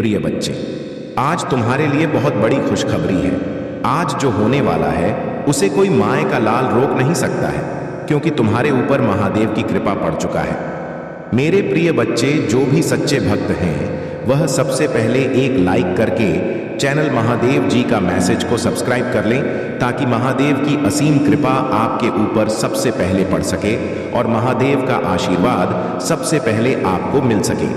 प्रिय बच्चे, आज तुम्हारे लिए बहुत बड़ी खुशखबरी है। आज जो होने वाला है उसे कोई माए का लाल रोक नहीं सकता है, क्योंकि तुम्हारे ऊपर महादेव की कृपा पड़ चुका है। मेरे प्रिय बच्चे, जो भी सच्चे भक्त हैं वह सबसे पहले एक लाइक करके चैनल महादेव जी का मैसेज को सब्सक्राइब कर लें, ताकि महादेव की असीम कृपा आपके ऊपर सबसे पहले पड़ सके और महादेव का आशीर्वाद सबसे पहले आपको मिल सके।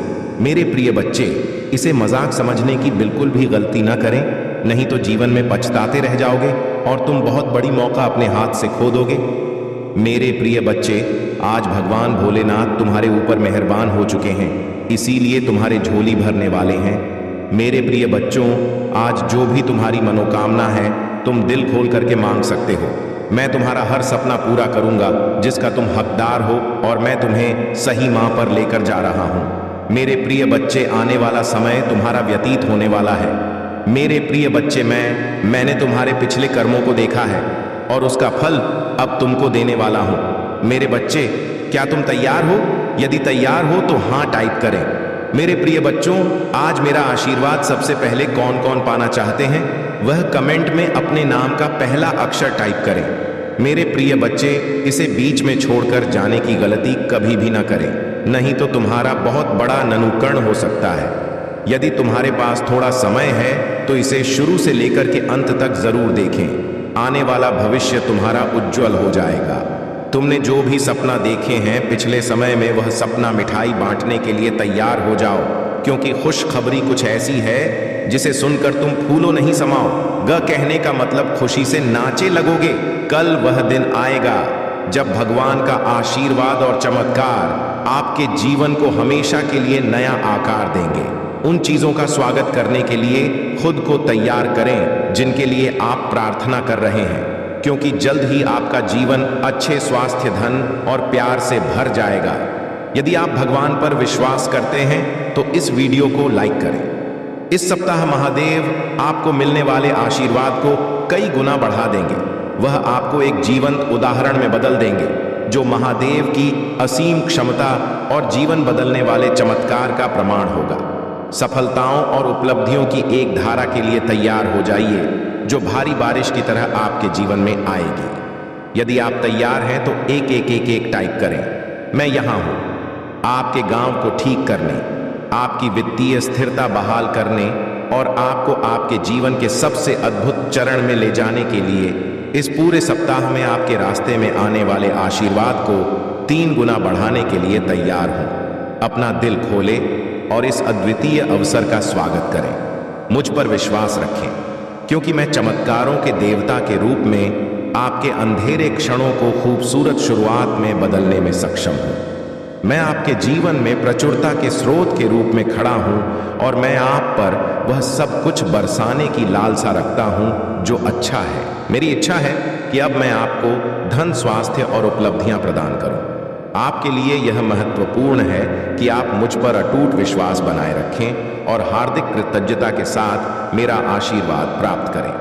मेरे प्रिय बच्चे, इसे मजाक समझने की बिल्कुल भी गलती ना करें, नहीं तो जीवन में पछताते रह जाओगे और तुम बहुत बड़ी मौका अपने हाथ से खो दोगे। मेरे प्रिय बच्चे, आज भगवान भोलेनाथ तुम्हारे ऊपर मेहरबान हो चुके हैं, इसीलिए तुम्हारे झोली भरने वाले हैं। मेरे प्रिय बच्चों, आज जो भी तुम्हारी मनोकामना है तुम दिल खोल करके मांग सकते हो। मैं तुम्हारा हर सपना पूरा करूंगा जिसका तुम हकदार हो, और मैं तुम्हें सही मां पर लेकर जा रहा हूं। मेरे प्रिय बच्चे, आने वाला समय तुम्हारा व्यतीत होने वाला है। मेरे प्रिय बच्चे, मैंने तुम्हारे पिछले कर्मों को देखा है और उसका फल अब तुमको देने वाला हूं। मेरे बच्चे, क्या तुम तैयार हो? यदि तैयार हो तो हाँ टाइप करें। मेरे प्रिय बच्चों, आज मेरा आशीर्वाद सबसे पहले कौन कौन पाना चाहते हैं वह कमेंट में अपने नाम का पहला अक्षर टाइप करें। मेरे प्रिय बच्चे, इसे बीच में छोड़कर जाने की गलती कभी भी ना करें, नहीं तो तुम्हारा बहुत बड़ा ननुकर्ण हो सकता है। यदि तुम्हारे पास थोड़ा समय है तो इसे शुरू से लेकर के अंत तक जरूर देखें। आने वाला भविष्य तुम्हारा उज्जवल हो जाएगा। तुमने जो भी सपना देखे हैं पिछले समय में, वह सपना मिठाई बांटने के लिए तैयार हो जाओ, क्योंकि खुशखबरी कुछ ऐसी है जिसे सुनकर तुम फूलो नहीं समाओ। ग कहने का मतलब खुशी से नाचे लगोगे। कल वह दिन आएगा जब भगवान का आशीर्वाद और चमत्कार आपके जीवन को हमेशा के लिए नया आकार देंगे। उन चीजों का स्वागत करने के लिए खुद को तैयार करें जिनके लिए आप प्रार्थना कर रहे हैं, क्योंकि जल्द ही आपका जीवन अच्छे स्वास्थ्य, धन और प्यार से भर जाएगा। यदि आप भगवान पर विश्वास करते हैं तो इस वीडियो को लाइक करें। इस सप्ताह महादेव आपको मिलने वाले आशीर्वाद को कई गुना बढ़ा देंगे। वह आपको एक जीवंत उदाहरण में बदल देंगे, जो महादेव की असीम क्षमता और जीवन बदलने वाले चमत्कार का प्रमाण होगा। सफलताओं और उपलब्धियों की एक धारा के लिए तैयार हो जाइए, जो भारी बारिश की तरह आपके जीवन में आएगी। यदि आप तैयार हैं तो एक टाइप करें। मैं यहां हूं आपके गांव को ठीक करने, आपकी वित्तीय स्थिरता बहाल करने और आपको आपके जीवन के सबसे अद्भुत चरण में ले जाने के लिए। इस पूरे सप्ताह में आपके रास्ते में आने वाले आशीर्वाद को 3 गुना बढ़ाने के लिए तैयार हूं। अपना दिल खोले और इस अद्वितीय अवसर का स्वागत करें। मुझ पर विश्वास रखें, क्योंकि मैं चमत्कारों के देवता के रूप में आपके अंधेरे क्षणों को खूबसूरत शुरुआत में बदलने में सक्षम हूं। मैं आपके जीवन में प्रचुरता के स्रोत के रूप में खड़ा हूं और मैं आप पर वह सब कुछ बरसाने की लालसा रखता हूं जो अच्छा है। मेरी इच्छा है कि अब मैं आपको धन, स्वास्थ्य और उपलब्धियां प्रदान करूं। आपके लिए यह महत्वपूर्ण है कि आप मुझ पर अटूट विश्वास बनाए रखें और हार्दिक कृतज्ञता के साथ मेरा आशीर्वाद प्राप्त करें।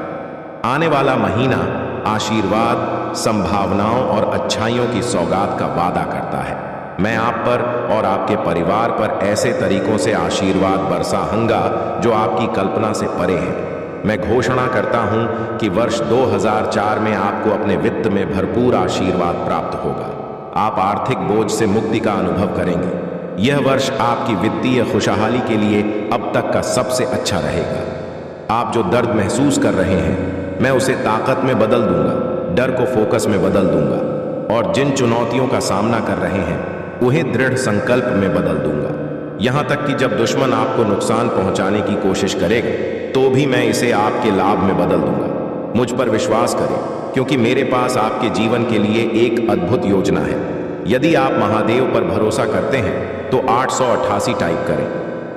आने वाला महीना आशीर्वाद, संभावनाओं और अच्छाइयों की सौगात का वादा करता है। मैं आप पर और आपके परिवार पर ऐसे तरीकों से आशीर्वाद बरसाऊंगा जो आपकी कल्पना से परे हैं। मैं घोषणा करता हूं कि वर्ष 2004 में आपको अपने वित्त में भरपूर आशीर्वाद प्राप्त होगा। आप आर्थिक बोझ से मुक्ति का अनुभव करेंगे। यह वर्ष आपकी वित्तीय खुशहाली के लिए अब तक का सबसे अच्छा रहेगा। आप जो दर्द महसूस कर रहे हैं, मैं उसे ताकत में बदल दूंगा, डर को फोकस में बदल दूंगा और जिन चुनौतियों का सामना कर रहे हैं उन्हें दृढ़ संकल्प में बदल दूंगा। यहां तक कि जब दुश्मन आपको नुकसान पहुंचाने की कोशिश करेगा तो भी मैं इसे आपके लाभ में बदल दूंगा। मुझ पर विश्वास करें, क्योंकि मेरे पास आपके जीवन के लिए एक अद्भुत योजना है। यदि आप महादेव पर भरोसा करते हैं तो 888 टाइप करें।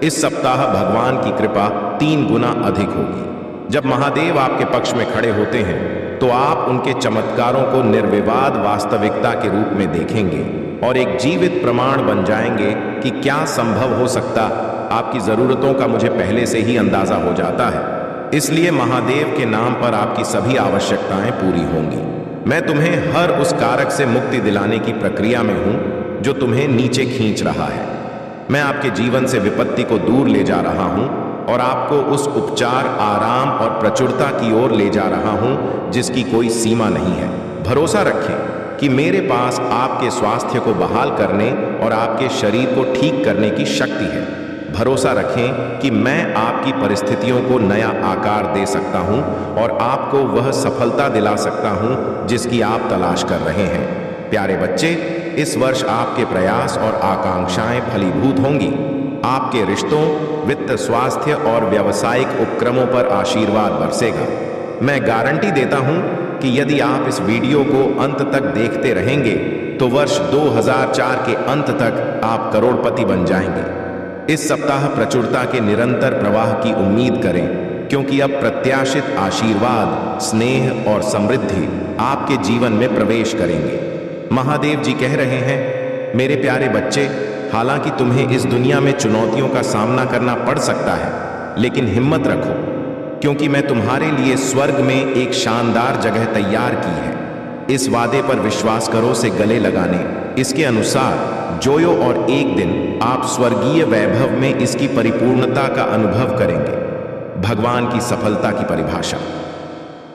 इस सप्ताह भगवान की कृपा 3 गुना अधिक होगी। जब महादेव आपके पक्ष में खड़े होते हैं तो आप उनके चमत्कारों को निर्विवाद वास्तविकता के रूप में देखेंगे और एक जीवित प्रमाण बन जाएंगे कि क्या संभव हो सकता। आपकी जरूरतों का मुझे पहले से ही अंदाजा हो जाता है, इसलिए महादेव के नाम पर आपकी सभी आवश्यकताएं पूरी होंगी। मैं तुम्हें हर उस कारक से मुक्ति दिलाने की प्रक्रिया में हूं जो तुम्हें नीचे खींच रहा है। मैं आपके जीवन से विपत्ति को दूर ले जा रहा हूं और आपको उस उपचार, आराम और प्रचुरता की ओर ले जा रहा हूं जिसकी कोई सीमा नहीं है। भरोसा रखें कि मेरे पास आपके स्वास्थ्य को बहाल करने और आपके शरीर को ठीक करने की शक्ति है। भरोसा रखें कि मैं आपकी परिस्थितियों को नया आकार दे सकता हूं और आपको वह सफलता दिला सकता हूं जिसकी आप तलाश कर रहे हैं। प्यारे बच्चे, इस वर्ष आपके प्रयास और आकांक्षाएं फलीभूत होंगी। आपके रिश्तों, वित्त, स्वास्थ्य और व्यावसायिक उपक्रमों पर आशीर्वाद बरसेगा। मैं गारंटी देता हूं कि यदि आप इस वीडियो को अंत तक देखते रहेंगे तो वर्ष 2004 के अंत तक आप करोड़पति बन जाएंगे। इस सप्ताह प्रचुरता के निरंतर प्रवाह की उम्मीद करें, क्योंकि अब प्रत्याशित आशीर्वाद, स्नेह और समृद्धि आपके जीवन में प्रवेश करेंगे। महादेव जी कह रहे हैं, मेरे प्यारे बच्चे, हालांकि तुम्हें इस दुनिया में चुनौतियों का सामना करना पड़ सकता है, लेकिन हिम्मत रखो, क्योंकि मैं तुम्हारे लिए स्वर्ग में एक शानदार जगह तैयार की है। इस वादे पर विश्वास करो से गले लगाने। इसके अनुसार जोयो और एक दिन आप स्वर्गीय वैभव में इसकी परिपूर्णता का अनुभव करेंगे। भगवान की सफलता की परिभाषा।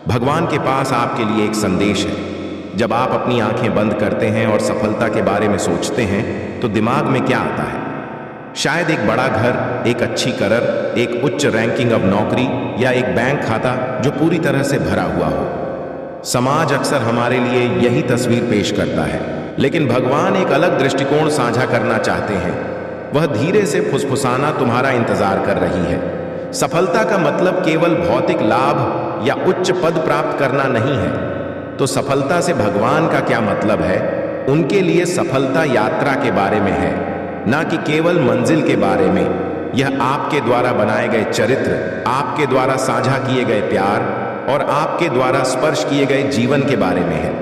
भगवान के पास आपके लिए एक संदेश है। जब आप अपनी आंखें बंद करते हैं और सफलता के बारे में सोचते हैं तो दिमाग में क्या आता है? शायद एक बड़ा घर, एक अच्छी करियर, एक उच्च रैंकिंग ऑफ नौकरी या एक बैंक खाता जो पूरी तरह से भरा हुआ हो। समाज अक्सर हमारे लिए यही तस्वीर पेश करता है, लेकिन भगवान एक अलग दृष्टिकोण साझा करना चाहते हैं। वह धीरे से फुसफुसाना तुम्हारा इंतजार कर रही है। सफलता का मतलब केवल भौतिक लाभ या उच्च पद प्राप्त करना नहीं है। तो सफलता से भगवान का क्या मतलब है? उनके लिए सफलता यात्रा के बारे में है, ना कि केवल मंजिल के बारे में। यह आपके द्वारा बनाए गए चरित्र, आपके द्वारा साझा किए गए प्यार और आपके द्वारा स्पर्श किए गए जीवन के बारे में है।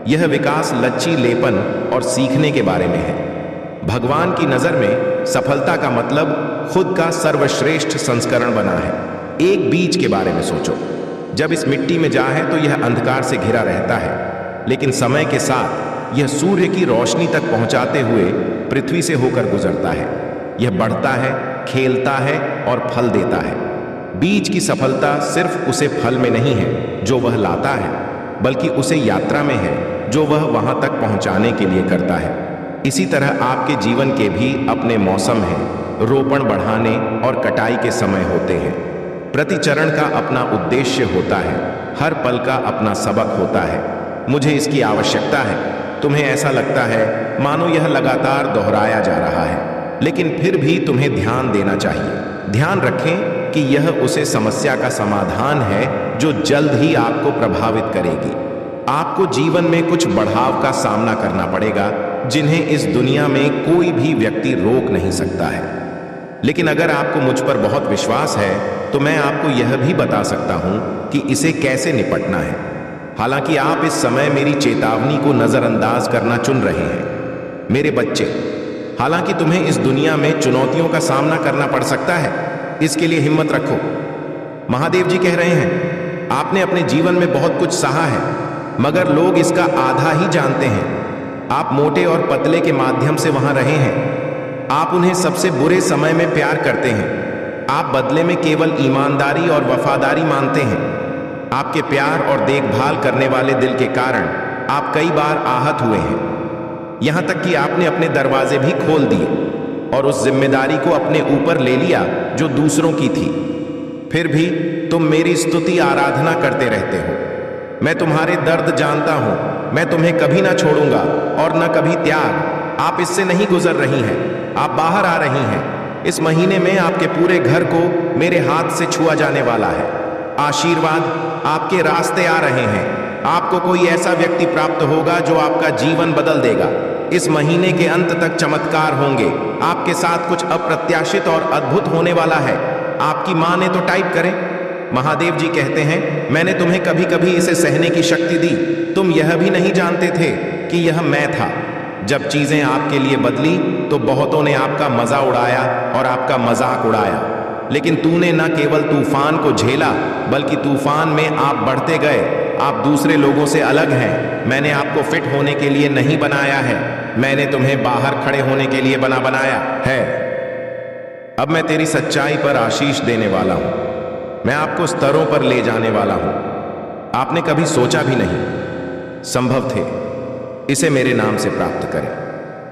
यह विकास, लचीलेपन और सीखने के बारे में है। भगवान की नजर में सफलता का मतलब खुद का सर्वश्रेष्ठ संस्करण बना है। एक बीज के बारे में सोचो। जब इस मिट्टी में जाए तो यह अंधकार से घिरा रहता है, लेकिन समय के साथ यह सूर्य की रोशनी तक पहुंचाते हुए पृथ्वी से होकर गुजरता है। यह बढ़ता है, खेलता है और फल देता है। बीज की सफलता सिर्फ उसे फल में नहीं है जो वह लाता है, बल्कि उसे यात्रा में है जो वह वहां तक पहुंचाने के लिए करता है। इसी तरह आपके जीवन के भी अपने मौसम हैं। रोपण बढ़ाने और कटाई के समय होते हैं। प्रति चरण का अपना उद्देश्य होता है। हर पल का अपना सबक होता है। मुझे इसकी आवश्यकता है। तुम्हें ऐसा लगता है मानो यह लगातार दोहराया जा रहा है, लेकिन फिर भी तुम्हें ध्यान देना चाहिए। ध्यान रखें कि यह उसे समस्या का समाधान है जो जल्द ही आपको प्रभावित करेगी। आपको जीवन में कुछ बढ़ाव का सामना करना पड़ेगा जिन्हें इस दुनिया में कोई भी व्यक्ति रोक नहीं सकता है। लेकिन अगर आपको मुझ पर बहुत विश्वास है तो मैं आपको यह भी बता सकता हूं कि इसे कैसे निपटना है। हालांकि आप इस समय मेरी चेतावनी को नजरअंदाज करना चुन रहे हैं। मेरे बच्चे, हालांकि तुम्हें इस दुनिया में चुनौतियों का सामना करना पड़ सकता है, इसके लिए हिम्मत रखो। महादेव जी कह रहे हैं, आपने अपने जीवन में बहुत कुछ सहा है, मगर लोग इसका आधा ही जानते हैं। आप मोटे और पतले के माध्यम से वहां रहे हैं। आप उन्हें सबसे बुरे समय में प्यार करते हैं। आप बदले में केवल ईमानदारी और वफादारी मानते हैं। आपके प्यार और देखभाल करने वाले दिल के कारण आप कई बार आहत हुए हैं, यहां तक कि आपने अपने दरवाजे भी खोल दिए और उस जिम्मेदारी को अपने ऊपर ले लिया जो दूसरों की थी। फिर भी तुम मेरी स्तुति आराधना करते रहते हो। मैं तुम्हारे दर्द जानता हूं। मैं तुम्हें कभी ना छोड़ूंगा और न कभी त्याग। आप इससे नहीं गुजर रही हैं, आप बाहर आ रही हैं। इस महीने में आपके पूरे घर को मेरे हाथ से छुआ जाने वाला है। आशीर्वाद आपके रास्ते आ रहे हैं। आपको कोई ऐसा व्यक्ति प्राप्त होगा जो आपका जीवन बदल देगा। इस महीने के अंत तक चमत्कार होंगे। आपके साथ कुछ अप्रत्याशित और अद्भुत होने वाला है। आपकी मां ने तो टाइप करें। महादेव जी कहते हैं, मैंने तुम्हें कभी कभी इसे सहने की शक्ति दी। तुम यह भी नहीं जानते थे कि यह मैं था। जब चीजें आपके लिए बदली तो बहुतों ने आपका मजा उड़ाया और आपका मजाक उड़ाया, लेकिन तूने न केवल तूफान को झेला बल्कि तूफान में आप बढ़ते गए। आप दूसरे लोगों से अलग हैं। मैंने आपको फिट होने के लिए नहीं बनाया है, मैंने तुम्हें बाहर खड़े होने के लिए बनाया है। अब मैं तेरी सच्चाई पर आशीष देने वाला हूं। मैं आपको स्तरों पर ले जाने वाला हूं। आपने कभी सोचा भी नहीं संभव थे इसे मेरे नाम से प्राप्त करें।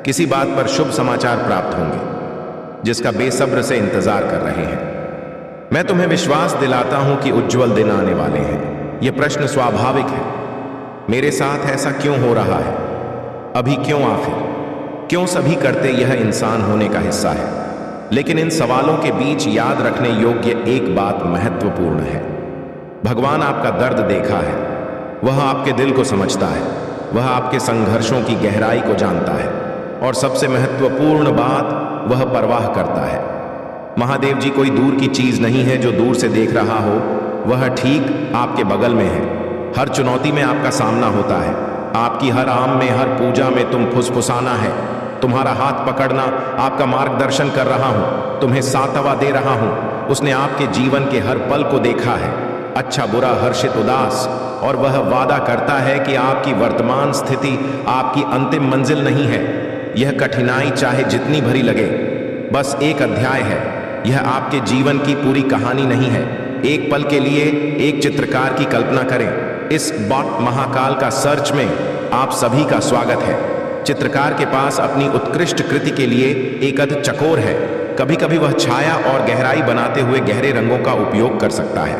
किसी बात पर शुभ समाचार प्राप्त होंगे जिसका बेसब्र से इंतजार कर रहे हैं। मैं तुम्हें विश्वास दिलाता हूं कि उज्जवल दिन आने वाले हैं। यह प्रश्न स्वाभाविक है, मेरे साथ ऐसा क्यों हो रहा है, अभी क्यों, आखिर क्यों सभी करते यह इंसान होने का हिस्सा है। लेकिन इन सवालों के बीच याद रखने योग्य एक बात महत्वपूर्ण है। भगवान आपका दर्द देखा है, वह आपके दिल को समझता है, वह आपके संघर्षों की गहराई को जानता है और सबसे महत्वपूर्ण बात, वह परवाह करता है। महादेव जी कोई दूर की चीज नहीं है जो दूर से देख रहा हो, वह ठीक आपके बगल में है। हर चुनौती में आपका सामना होता है, आपकी हर आम में, हर पूजा में तुम फुसफुसाना है, तुम्हारा हाथ पकड़ना, आपका मार्गदर्शन कर रहा हूं, तुम्हें सातवा दे रहा हूं। उसने आपके जीवन के हर पल को देखा है, अच्छा बुरा, हर्षित उदास, और वह वादा करता है कि आपकी वर्तमान स्थिति आपकी अंतिम मंजिल नहीं है। यह कठिनाई चाहे जितनी भरी लगे, बस एक अध्याय है। यह आपके जीवन की पूरी कहानी नहीं है। एक पल के लिए एक चित्रकार की कल्पना करें। इस बॉट महाकाल का सर्च में आप सभी का स्वागत है। चित्रकार के पास अपनी उत्कृष्ट कृति के लिए एक अध चकोर है। कभी कभी वह छाया और गहराई बनाते हुए गहरे रंगों का उपयोग कर सकता है,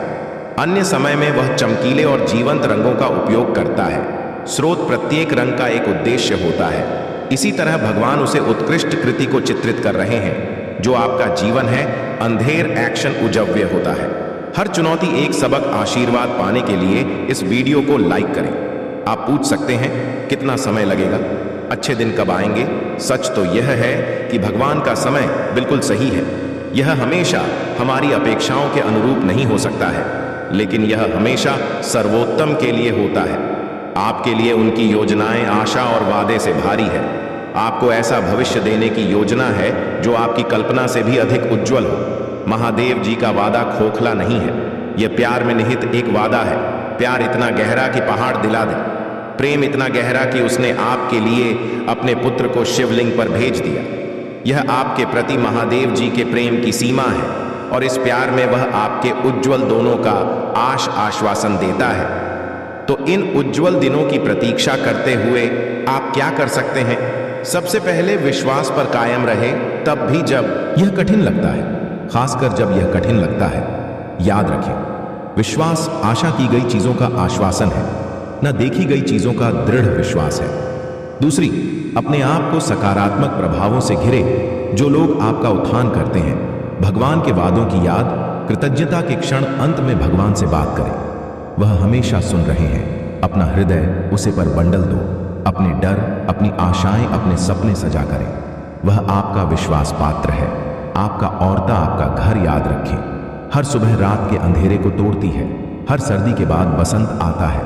अन्य समय में वह चमकीले और जीवंत रंगों का उपयोग करता है। स्रोत प्रत्येक रंग का एक उद्देश्य होता है। इसी तरह भगवान उसे उत्कृष्ट कृति को चित्रित कर रहे हैं। जो आपका जीवन है, अंधेर एक्शन उजव्य होता है। हर चुनौती एक सबक, आशीर्वाद पाने के लिए इस वीडियो को लाइक करें। आप पूछ सकते हैं कितना समय लगेगा, अच्छे दिन कब आएंगे। सच तो यह है कि भगवान का समय बिल्कुल सही है। यह हमेशा हमारी अपेक्षाओं के अनुरूप नहीं हो सकता है, लेकिन यह हमेशा सर्वोत्तम के लिए होता है। आपके लिए उनकी योजनाएं आशा और वादे से भारी है। आपको ऐसा भविष्य देने की योजना है जो आपकी कल्पना से भी अधिक उज्जवल हो। महादेव जी का वादा खोखला नहीं है, यह प्यार में निहित एक वादा है। प्यार इतना गहरा कि पहाड़ दिला दे, प्रेम इतना गहरा कि उसने आपके लिए अपने पुत्र को शिवलिंग पर भेज दिया। यह आपके प्रति महादेव जी के प्रेम की सीमा है और इस प्यार में वह आपके उज्जवल दोनों का आश्वासन देता है। तो इन उज्जवल दिनों की प्रतीक्षा करते हुए आप क्या कर सकते हैं? सबसे पहले विश्वास पर कायम रहे, तब भी जब यह कठिन लगता है, खासकर जब यह कठिन लगता है। याद रखें, विश्वास आशा की गई चीजों का आश्वासन है, न देखी गई चीजों का दृढ़ विश्वास है। दूसरी, अपने आप को सकारात्मक प्रभावों से घिरे। जो लोग आपका उत्थान करते हैं, भगवान के वादों की याद, कृतज्ञता के क्षण अंत में भगवान से बात करें। वह हमेशा सुन रहे हैं। अपना हृदय उसे पर बंडल दो। अपने डर, अपनी आशाएं, अपने सपने सजा करें। वह आपका विश्वास पात्र है। आपका औरता आपका घर याद रखें। हर सुबह रात के अंधेरे को तोड़ती है। हर सर्दी के बाद बसंत आता है।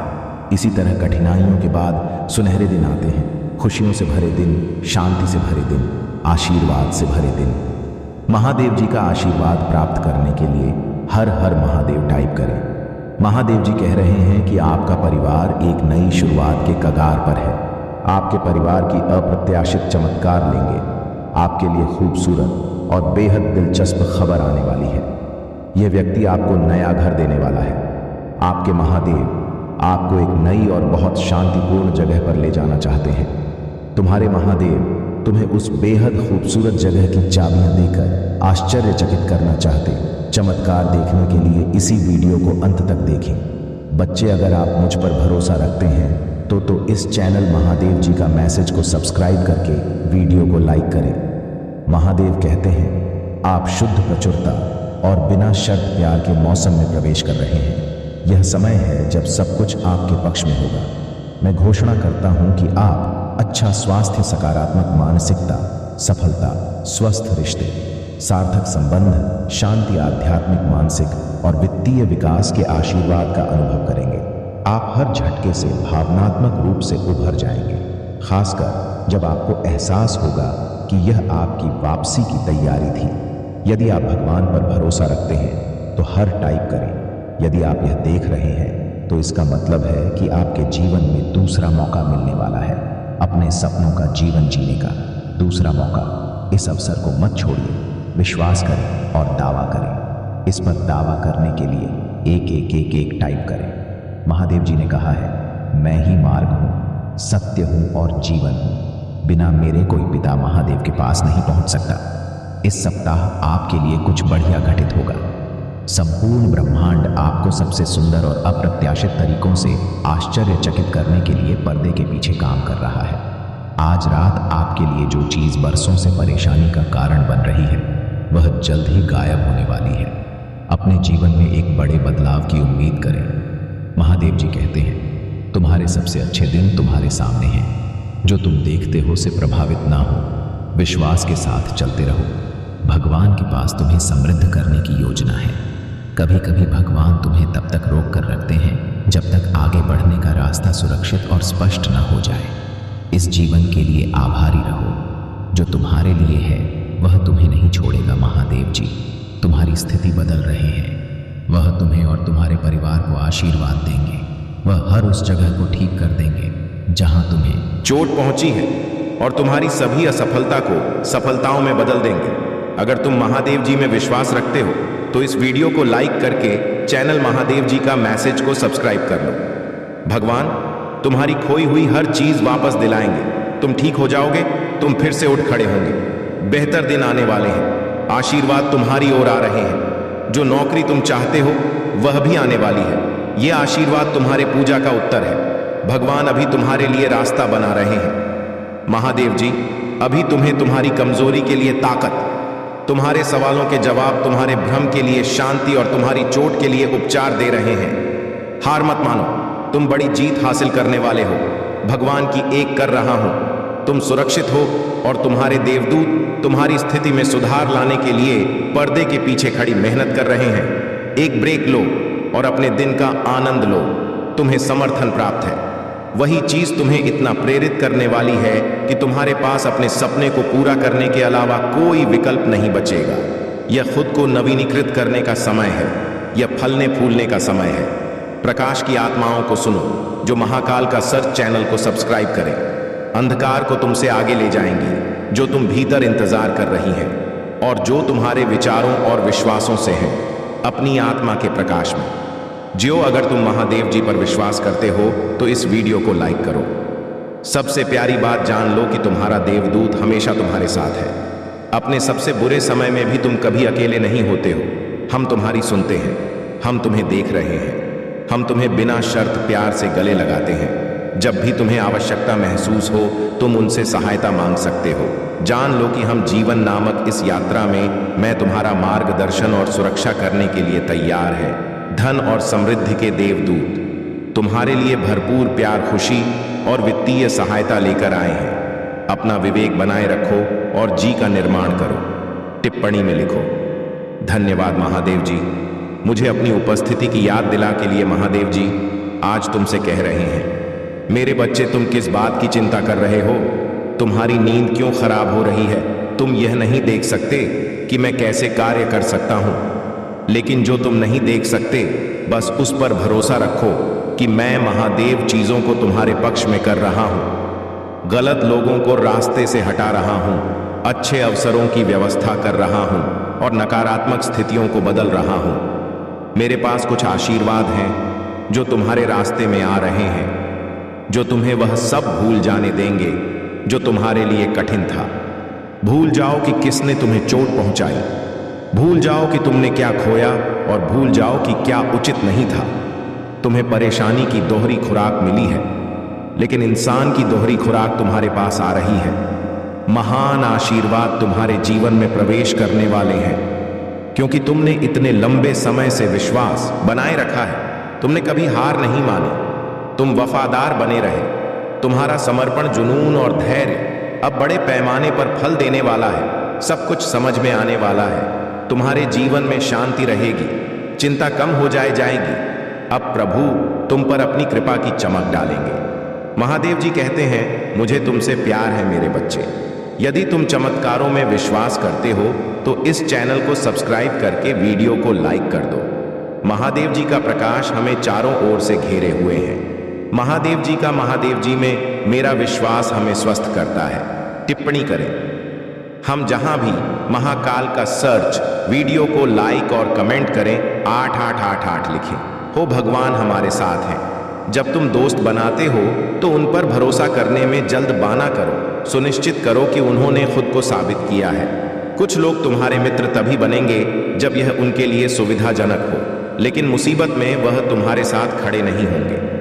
इसी तरह कठिनाइयों के बाद सुनहरे दिन आते हैं। खुशियों से भरे दिन, शांति से भरे दिन, आशीर्वाद से भरे दिन। महादेव जी का आशीर्वाद प्राप्त करने के लिए हर हर महादेव टाइप करें। महादेव जी कह रहे हैं कि आपका परिवार एक नई शुरुआत के कगार पर है। आपके परिवार की अप्रत्याशित चमत्कार लेंगे। आपके लिए खूबसूरत और बेहद दिलचस्प खबर आने वाली है। यह व्यक्ति आपको नया घर देने वाला है। आपके महादेव आपको एक नई और बहुत शांतिपूर्ण जगह पर ले जाना चाहते हैं। तुम्हारे महादेव तुम्हें उस बेहद खूबसूरत जगह की चाबियां देकर आश्चर्यचकित करना चाहते हैं। चमत्कार देखने के लिए इसी वीडियो को अंत तक देखें। बच्चे, अगर आप मुझ पर भरोसा रखते हैं तो इस चैनल महादेव जी का मैसेज को सब्सक्राइब करके वीडियो को लाइक करें। महादेव कहते हैं, आप शुद्ध प्रचुरता और बिना शर्त प्यार के मौसम में प्रवेश कर रहे हैं। यह समय है जब सब कुछ आपके पक्ष में होगा। मैं घोषणा करता हूं कि आप अच्छा स्वास्थ्य, सकारात्मक मानसिकता, सफलता, स्वस्थ रिश्ते, सार्थक संबंध, शांति, आध्यात्मिक, मानसिक और वित्तीय विकास के आशीर्वाद का अनुभव करेंगे। आप हर झटके से भावनात्मक रूप से उभर जाएंगे, खासकर जब आपको एहसास होगा कि यह आपकी वापसी की तैयारी थी। यदि आप भगवान पर भरोसा रखते हैं तो हर टाइप करें। यदि आप यह देख रहे हैं तो इसका मतलब है कि आपके जीवन में दूसरा मौका मिलने वाला है। अपने सपनों का जीवन जीने का दूसरा मौका। इस अवसर को मत छोड़िए। विश्वास करें और दावा करें। इस पर दावा करने के लिए एक एक एक एक टाइप करें। महादेव जी ने कहा है, मैं ही मार्ग हूं, सत्य हूं और जीवन हूं। बिना मेरे कोई पिता महादेव के पास नहीं पहुंच सकता। इस सप्ताह आपके लिए कुछ बढ़िया घटित होगा। संपूर्ण ब्रह्मांड आपको सबसे सुंदर और अप्रत्याशित तरीकों से आश्चर्यचकित करने के लिए पर्दे के पीछे काम कर रहा है। आज रात आपके लिए जो चीज बरसों से परेशानी का कारण बन रही है, वह जल्द ही गायब होने वाली है। अपने जीवन में एक बड़े बदलाव की उम्मीद करें। महादेव जी कहते हैं, तुम्हारे सबसे अच्छे दिन तुम्हारे सामने हैं। जो तुम देखते हो से प्रभावित ना हो, विश्वास के साथ चलते रहो। भगवान के पास तुम्हें समृद्ध करने की योजना है। कभी कभी भगवान तुम्हें तब तक रोक कर रखते हैं जब तक आगे बढ़ने का रास्ता सुरक्षित और स्पष्ट न हो जाए। इस जीवन के लिए आभारी रहो। जो तुम्हारे लिए है वह तुम्हें नहीं छोड़ेगा। महादेव जी तुम्हारी स्थिति बदल रहे हैं। वह तुम्हें और तुम्हारे परिवार को आशीर्वाद देंगे। वह हर उस जगह को ठीक कर देंगे जहां तुम्हें चोट पहुंची है और तुम्हारी सभी असफलता को सफलताओं में बदल देंगे। अगर तुम महादेव जी में विश्वास रखते हो तो इस वीडियो को लाइक करके चैनल महादेव जी का मैसेज को सब्सक्राइब कर लो। भगवान तुम्हारी खोई हुई हर चीज वापस दिलाएंगे। तुम ठीक हो जाओगे, तुम फिर से उठ खड़े होंगे। बेहतर दिन आने वाले हैं। आशीर्वाद तुम्हारी ओर आ रहे हैं। जो नौकरी तुम चाहते हो वह भी आने वाली है। यह आशीर्वाद तुम्हारे पूजा का उत्तर है। भगवान अभी तुम्हारे लिए रास्ता बना रहे हैं। महादेव जी अभी तुम्हें तुम्हारी कमजोरी के लिए ताकत, तुम्हारे सवालों के जवाब, तुम्हारे भ्रम के लिए शांति और तुम्हारी चोट के लिए उपचार दे रहे हैं। हार मत मानो, तुम बड़ी जीत हासिल करने वाले हो। भगवान की एक कर रहा हूं। तुम सुरक्षित हो और तुम्हारे देवदूत तुम्हारी स्थिति में सुधार लाने के लिए पर्दे के पीछे खड़ी मेहनत कर रहे हैं। एक ब्रेक लो और अपने दिन का आनंद लो। तुम्हें समर्थन प्राप्त है। वही चीज तुम्हें इतना प्रेरित करने वाली है कि तुम्हारे पास अपने सपने को पूरा करने के अलावा कोई विकल्प नहीं बचेगा। यह खुद को नवीनीकृत करने का समय है। यह फलने फूलने का समय है। प्रकाश की आत्माओं को सुनो जो महाकाल का सर्च चैनल को सब्सक्राइब करें। अंधकार को तुमसे आगे ले जाएंगी जो तुम भीतर इंतजार कर रही हैं और जो तुम्हारे विचारों और विश्वासों से हैं। अपनी आत्मा के प्रकाश में जियो। अगर तुम महादेव जी पर विश्वास करते हो तो इस वीडियो को लाइक करो। सबसे प्यारी बात जान लो कि तुम्हारा देवदूत हमेशा तुम्हारे साथ है। अपने सबसे बुरे समय में भी तुम कभी अकेले नहीं होते हो। हम तुम्हारी सुनते हैं। हम तुम्हें देख रहे हैं। हम तुम्हें बिना शर्त प्यार से गले लगाते हैं। जब भी तुम्हें आवश्यकता महसूस हो तुम उनसे सहायता मांग सकते हो। जान लो कि हम जीवन नामक इस यात्रा में मैं तुम्हारा मार्गदर्शन और सुरक्षा करने के लिए तैयार है। धन और समृद्धि के देवदूत तुम्हारे लिए भरपूर प्यार, खुशी और वित्तीय सहायता लेकर आए हैं। अपना विवेक बनाए रखो और जी का निर्माण करो। टिप्पणी में लिखो, धन्यवाद महादेव जी। मुझे अपनी उपस्थिति की याद दिला के लिए महादेव जी आज तुमसे कह रहे हैं, मेरे बच्चे तुम किस बात की चिंता कर रहे हो? तुम्हारी नींद क्यों खराब हो रही है? तुम यह नहीं देख सकते कि मैं कैसे कार्य कर सकता हूं? लेकिन जो तुम नहीं देख सकते बस उस पर भरोसा रखो कि मैं महादेव चीजों को तुम्हारे पक्ष में कर रहा हूं। गलत लोगों को रास्ते से हटा रहा हूं, अच्छे अवसरों की व्यवस्था कर रहा हूं और नकारात्मक स्थितियों को बदल रहा हूं। मेरे पास कुछ आशीर्वाद हैं जो तुम्हारे रास्ते में आ रहे हैं, जो तुम्हें वह सब भूल जाने देंगे जो तुम्हारे लिए कठिन था। भूल जाओ कि किसने तुम्हें चोट पहुंचाई। भूल जाओ कि तुमने क्या खोया और भूल जाओ कि क्या उचित नहीं था। तुम्हें परेशानी की दोहरी खुराक मिली है, लेकिन इंसान की दोहरी खुराक तुम्हारे पास आ रही है। महान आशीर्वाद तुम्हारे जीवन में प्रवेश करने वाले हैं, क्योंकि तुमने इतने लंबे समय से विश्वास बनाए रखा है। तुमने कभी हार नहीं मानी। तुम वफादार बने रहे। तुम्हारा समर्पण, जुनून और धैर्य अब बड़े पैमाने पर फल देने वाला है। सब कुछ समझ में आने वाला है। तुम्हारे जीवन में शांति रहेगी। चिंता कम हो जाएगी। अब प्रभु तुम पर अपनी कृपा की चमक डालेंगे। महादेव जी कहते हैं, मुझे तुमसे प्यार है मेरे बच्चे। यदि तुम चमत्कारों में विश्वास करते हो तो इस चैनल को सब्सक्राइब करके वीडियो को लाइक कर दो। महादेव जी का प्रकाश हमें चारों ओर से घेरे हुए हैं। महादेव जी में मेरा विश्वास हमें स्वस्थ करता है। टिप्पणी करें, हम जहां भी महाकाल का सर्च, वीडियो को लाइक और कमेंट करें, 8888 लिखें। हो भगवान हमारे साथ हैं। जब तुम दोस्त बनाते हो तो उन पर भरोसा करने में जल्दबाना करो, सुनिश्चित करो कि उन्होंने खुद को साबित किया है। कुछ लोग तुम्हारे मित्र तभी बनेंगे जब यह उनके लिए सुविधाजनक हो, लेकिन मुसीबत में वह तुम्हारे साथ खड़े नहीं होंगे।